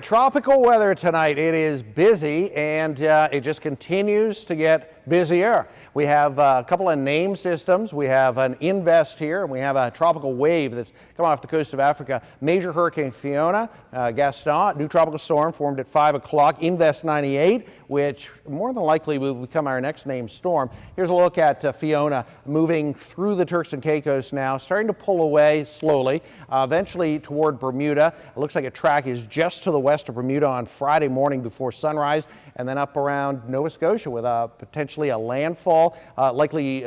tropical weather tonight. It is busy and it just continues to get busier. We have a couple of name systems. We have an invest here, and we have a tropical wave that's come off the coast of Africa. Major Hurricane Fiona, Gaston, new tropical storm formed at 5 o'clock. Invest 98, which more than likely will become our next named storm. Here's a look at Fiona moving through the Turks and Caicos now, starting to pull away slowly, eventually toward Bermuda. It looks like a track is just to the west of Bermuda on Friday morning before sunrise, and then up around Nova Scotia with potentially a landfall, likely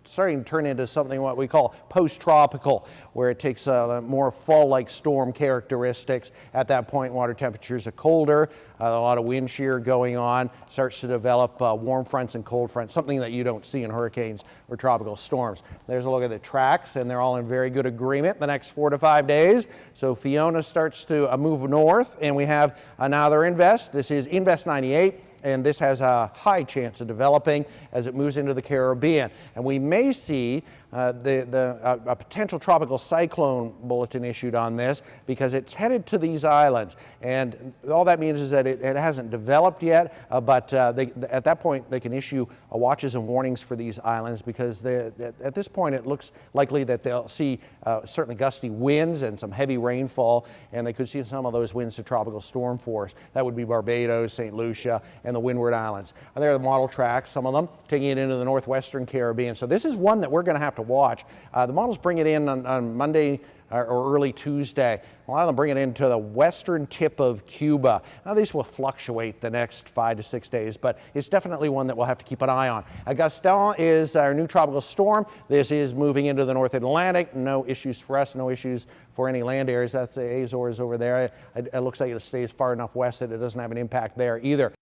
starting to turn into something what we call post-tropical, where it takes more fall-like storm characteristics. At that point, water temperatures are colder, a lot of wind shear going on, starts to develop warm fronts and cold fronts, something that you don't see in hurricanes or tropical storms. There's a look at the tracks, and they're all in very good agreement the next 4 to 5 days. So Fiona starts to move north, and we have another invest. This is Invest 98. And this has a high chance of developing as it moves into the Caribbean. And we may see a potential tropical cyclone bulletin issued on this because it's headed to these islands. And all that means is that it hasn't developed yet, but at that point they can issue watches and warnings for these islands because at this point it looks likely that they'll see certainly gusty winds and some heavy rainfall, and they could see some of those winds to tropical storm force. That would be Barbados, St. Lucia, and the Windward Islands. And there are the model tracks, some of them taking it into the northwestern Caribbean. So this is one that we're going to have to watch. The models bring it in on Monday or early Tuesday. A lot of them bring it into the western tip of Cuba. Now these will fluctuate the next 5 to 6 days, but it's definitely one that we'll have to keep an eye on. Gaston is our new tropical storm. This is moving into the North Atlantic. No issues for us, no issues for any land areas. That's the Azores over there. It looks like it stays far enough west that it doesn't have an impact there either.